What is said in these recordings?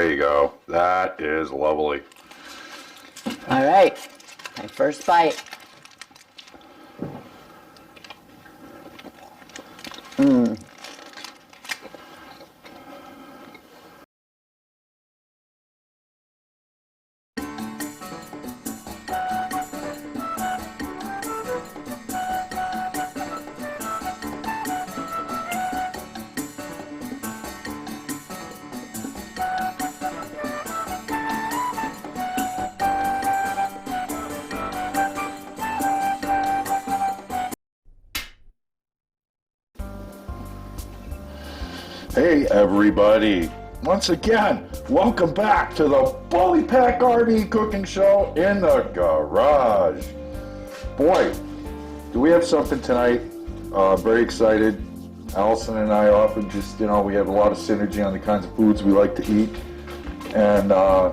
There you go. That is lovely. All right, my first bite. Hey everybody, once again, welcome back to the Bully Pack RV cooking show in the garage. Boy, do we have something tonight. Very excited. Allison and I often just, we have a lot of synergy on the kinds of foods we like to eat. And, I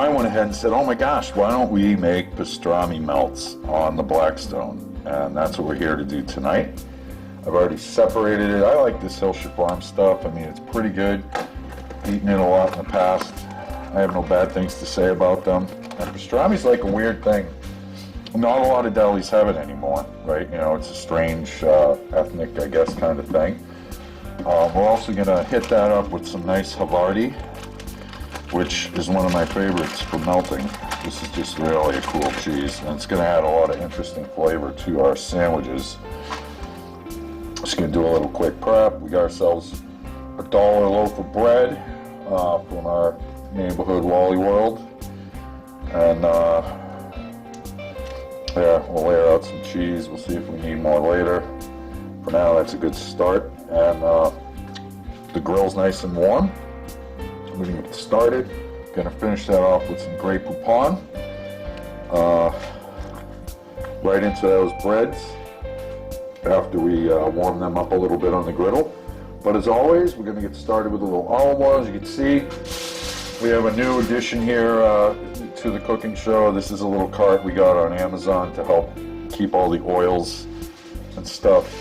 went ahead and said, oh my gosh, why don't we make pastrami melts on the Blackstone? And that's what we're here to do tonight. I've already separated it. I like this Hilshire Farm stuff. I mean, it's pretty good. Eaten it a lot in the past. I have no bad things to say about them. And pastrami's like a weird thing. Not a lot of delis have it anymore, right? It's a strange ethnic, I guess, kind of thing. We're also going to hit that up with some nice Havarti, which is one of my favorites for melting. This is just really a cool cheese, and it's going to add a lot of interesting flavor to our sandwiches. Just gonna do a little quick prep. We got ourselves a $1 loaf of bread from our neighborhood Wally World, and yeah, we'll layer out some cheese. We'll see if we need more later. For now, that's a good start. And the grill's nice and warm. We're gonna get started. Gonna finish that off with some Grey Poupon. Right into those breads after we warm them up a little bit on the griddle. But as always, we're going to get started with a little olive oil. As you can see, we have a new addition here to the cooking show. This is a little cart we got on Amazon to help keep all the oils and stuff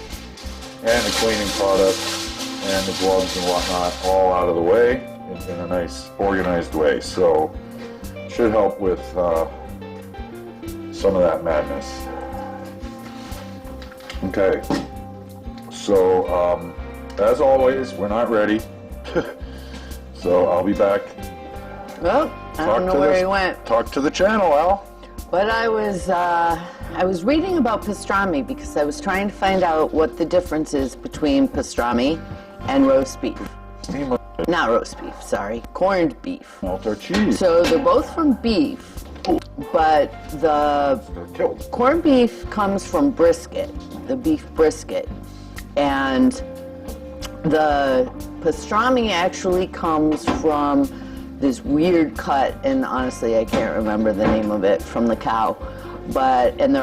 and the cleaning products and the gloves and whatnot all out of the way in a nice organized way. So it should help with some of that madness. Okay, so as always, we're not ready, so I'll be back. Well, I don't know where he went. Talk to the channel, Al. But I was reading about pastrami because I was trying to find out what the difference is between pastrami and roast beef. Not roast beef, sorry, corned beef. Melt our cheese. So they're both from beef. But the corned beef comes from brisket, the beef brisket, and the pastrami actually comes from this weird cut, and honestly I can't remember the name of it, from the cow. And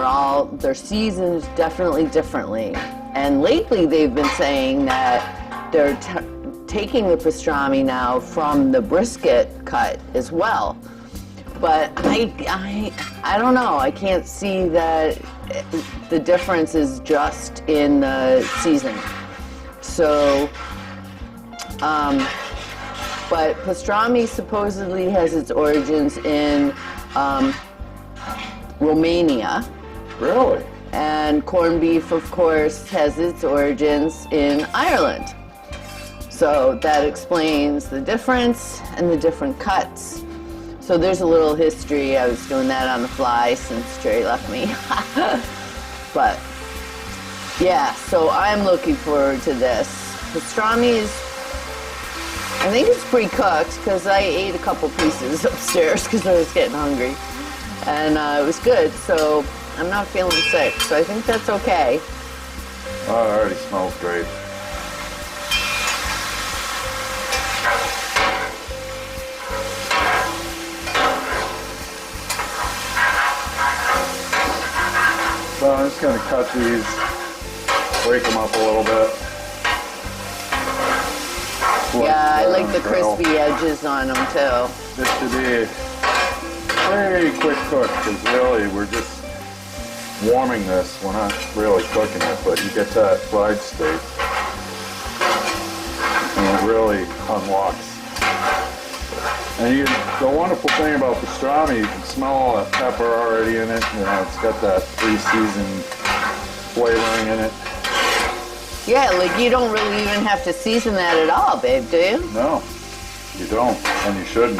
they're seasoned definitely differently. And lately they've been saying that they're taking the pastrami now from the brisket cut as well. But I don't know. I can't see that the difference is just in the seasoning. So, but pastrami supposedly has its origins in Romania. Really? And corned beef, of course, has its origins in Ireland. So that explains the difference and the different cuts. So there's a little history. I was doing that on the fly since Jerry left me. But yeah, so I'm looking forward to this. Pastrami is, I think it's pre-cooked because I ate a couple pieces upstairs because I was getting hungry. And it was good, so I'm not feeling sick. So I think that's okay. Oh, it already smells great. So I'm just going to cut these, break them up a little bit. Yeah, I like the crispy edges on them too. This should be a very quick cook because really we're just warming this. We're not really cooking it, but you get that fried state and it really unlocks And the wonderful thing about pastrami, you can smell all that pepper already in it. You know, it's got that pre-seasoned flavoring in it. Yeah, like you don't really even have to season that at all, babe, do you? No, you don't, and you shouldn't,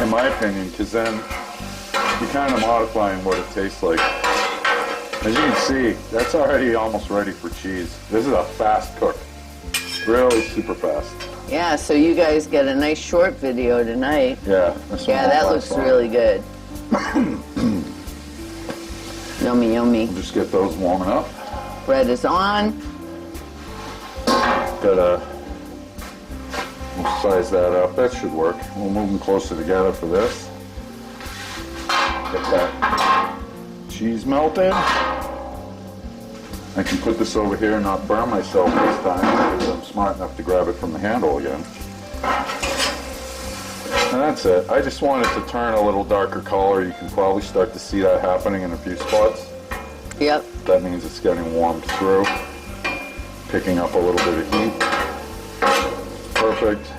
in my opinion, because then you're kind of modifying what it tastes like. As you can see, that's already almost ready for cheese. This is a fast cook, really super fast. Yeah, so you guys get a nice short video tonight. Yeah. Yeah, that looks really good. Yummy, yummy. We'll just get those warming up. Bread is on. We'll size that up. That should work. We'll move them closer together for this. Get that cheese melted. I can put this over here and not burn myself this time because I'm smart enough to grab it from the handle again. And that's it. I just want it to turn a little darker color. You can probably start to see that happening in a few spots. Yep. That means it's getting warmed through, picking up a little bit of heat. Perfect.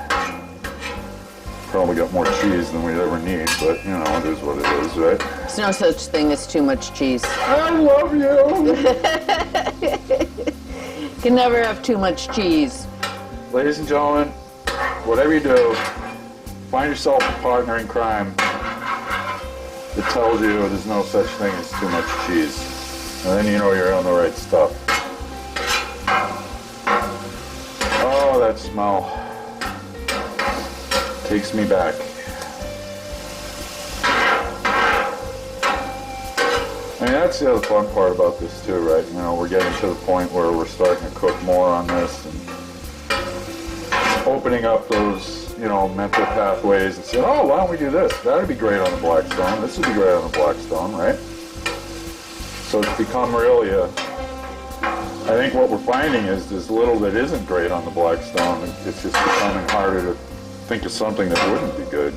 Probably got more cheese than we'd ever need, but you know, it is what it is, right? There's no such thing as too much cheese. I love you! Can never have too much cheese. Ladies and gentlemen, whatever you do, find yourself a partner in crime that tells you there's no such thing as too much cheese. And then you know you're on the right stuff. Oh, that smell takes me back. I mean, that's the other fun part about this too, right? You know, we're getting to the point where we're starting to cook more on this and opening up those, you know, mental pathways and saying, oh, why don't we do this? That'd be great on the Blackstone. This would be great on the Blackstone, right? So it's become really I think what we're finding is there's little that isn't great on the Blackstone. It's just becoming harder to think of something that wouldn't be good.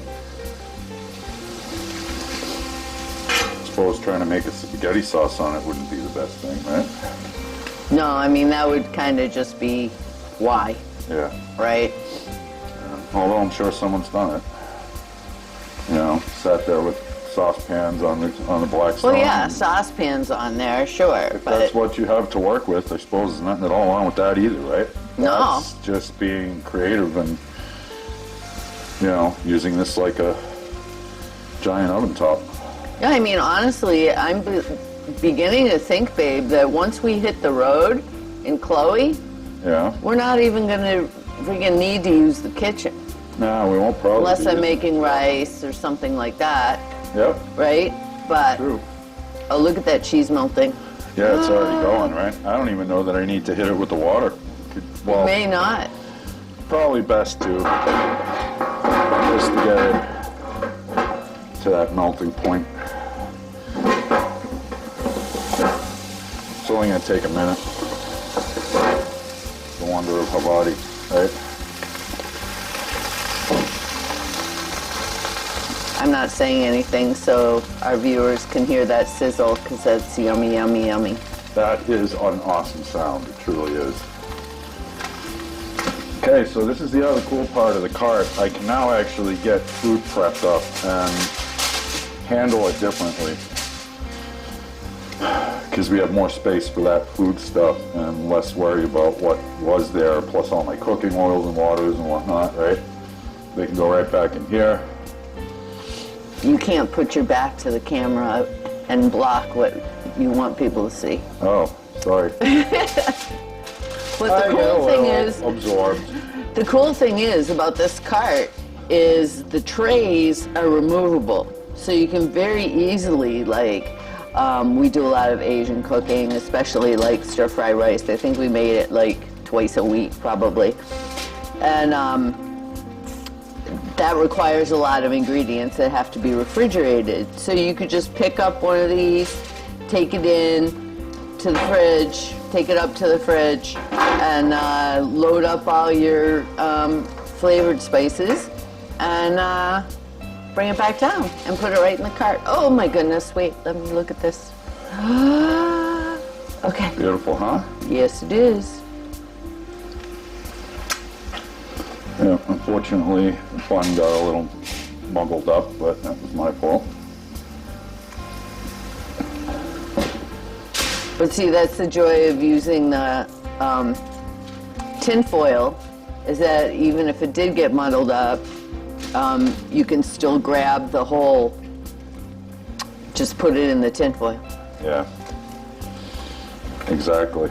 I suppose trying to make a spaghetti sauce on it wouldn't be the best thing, right? No, I mean, that would kind of just be why, Yeah. right? Although I'm sure someone's done it. You know, sat there with saucepans on the Blackstone. Well, yeah, saucepans on there, sure. If but that's what you have to work with, I suppose there's nothing at all wrong with that either, right? No. That's just being creative and, you know, using this like a giant oven top. Yeah, I mean, honestly, I'm beginning to think, babe, that once we hit the road in Chloe, Yeah. we're not even going to freaking need to use the kitchen. No, we won't probably. Unless be I'm using making rice or something like that, it. Yep. right? But, True. oh, look at that cheese melting. Yeah, it's already going, right? I don't even know that I need to hit it with the water. Well, May not. probably best to just to get it to that melting point. It's only going to take a minute. The wonder of her body, right? I'm not saying anything so our viewers can hear that sizzle because that's yummy, yummy, yummy. That is an awesome sound. It truly is. Okay, so this is the other cool part of the cart. I can now actually get food prepped up and handle it differently because we have more space for that food stuff and less worry about what was there, plus all my cooking oils and waters and whatnot, right? They can go right back in here. You can't put your back to the camera and block what you want people to see. Oh, sorry. But the cool thing is, absorbed. the cool thing is about this cart is the trays are removable. So you can very easily, like, we do a lot of Asian cooking, especially like stir fry rice. I think we made it like twice a week probably. And that requires a lot of ingredients that have to be refrigerated. So you could just pick up one of these, take it in to the fridge, take it up to the fridge, and load up all your flavored spices, and bring it back down and put it right in the cart. Oh my goodness, wait, let me look at this. Okay. Beautiful, huh? Yes, it is. Yeah, Yeah, unfortunately, the bun got a little muggled up, but that was my fault. But see, that's the joy of using the tin foil, is that even if it did get muddled up, you can still grab the whole, just put it in the tin foil. Yeah, exactly.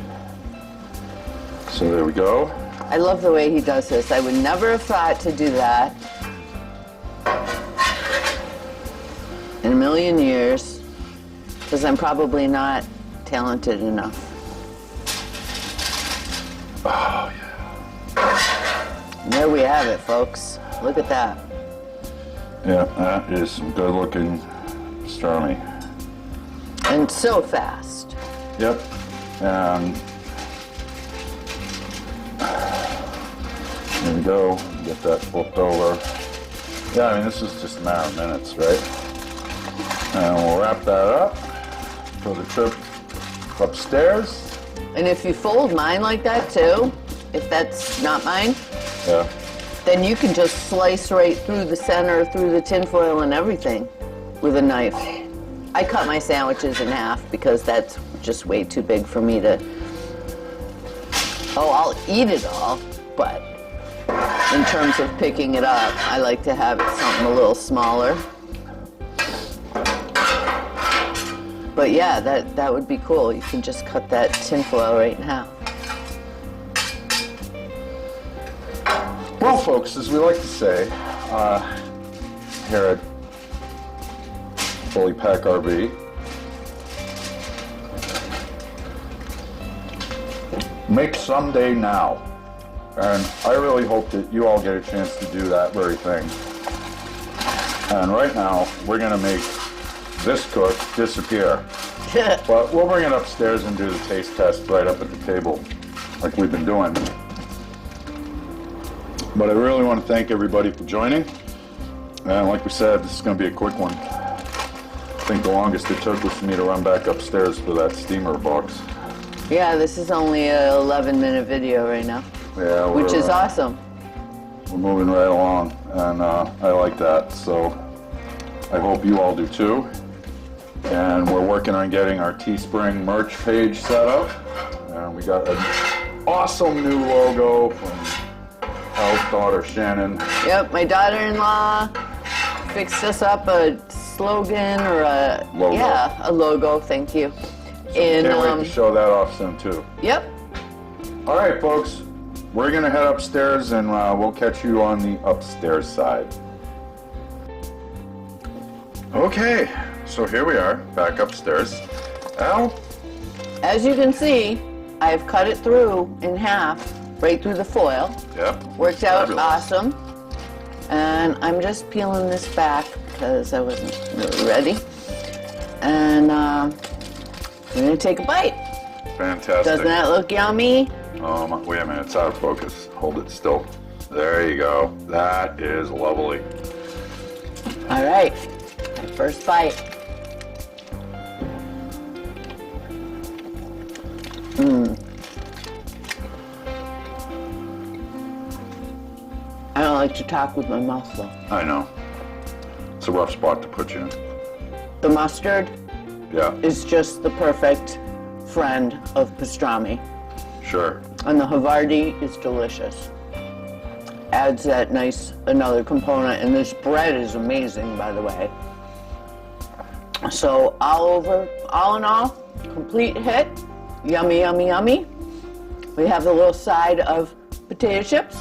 So there we go. I love the way he does this. I would never have thought to do that in a million years, because I'm probably not talented enough. Oh, yeah. And there we have it, folks. Look at that. Yeah, that is some good looking pastrami. And so fast. Yep. And there we go. Get that flipped over. Yeah, I mean, this is just a matter of minutes, right? And we'll wrap that up for the trip upstairs. And if you fold mine like that too, if that's not mine, Yeah. then you can just slice right through the center, through the tinfoil and everything with a knife. I cut my sandwiches in half because that's just way too big for me to... Oh, I'll eat it all, but in terms of picking it up, I like to have it something a little smaller. But yeah, that would be cool. You can just cut that tinfoil right in half. Well, folks, as we like to say here at Fully Pack RV, make someday now. And I really hope that you all get a chance to do that very thing. And right now, we're going to make this cook disappear. But we'll bring it upstairs and do the taste test right up at the table, like we've been doing. But I really want to thank everybody for joining. And like we said, this is going to be a quick one. I think the longest it took was for me to run back upstairs for that steamer box. Yeah, this is only a 11-minute video right now. Yeah, which is awesome. We're moving right along, and I like that. So I hope you all do too. And we're working on getting our Teespring merch page set up. And we got an awesome new logo from Al's daughter, Shannon. Yep, my daughter-in-law fixed us up a slogan or a logo. Yeah, a logo. Thank you. Can't wait to show that off soon too. Yep. All right, folks, we're gonna head upstairs, and we'll catch you on the upstairs side. Okay, so here we are, back upstairs. Al? As you can see, I've cut it through in half, right through the foil. Yep. Worked out Fabulous. awesome. And I'm just peeling this back because I wasn't really ready. And I'm gonna take a bite. Fantastic. Doesn't that look yummy? Wait a minute, it's out of focus. Hold it still. There you go. That is lovely. All right, first bite. I don't like to talk with my mouth full. I know. It's a rough spot to put you in. The mustard Yeah, is just the perfect friend of pastrami. sure. And the Havarti is delicious. Adds that nice, another component. And this bread is amazing, by the way. So all in all, complete hit. Yummy, yummy, yummy. We have the little side of potato chips.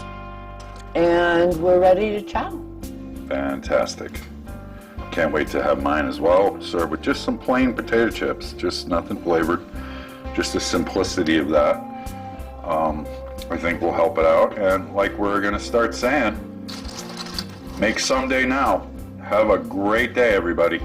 And we're ready to chow. Fantastic. Can't wait to have mine as well. Served with just some plain potato chips. Just nothing flavored. Just the simplicity of that. I think will help it out. And like we're going to start saying, make someday now. Have a great day, everybody.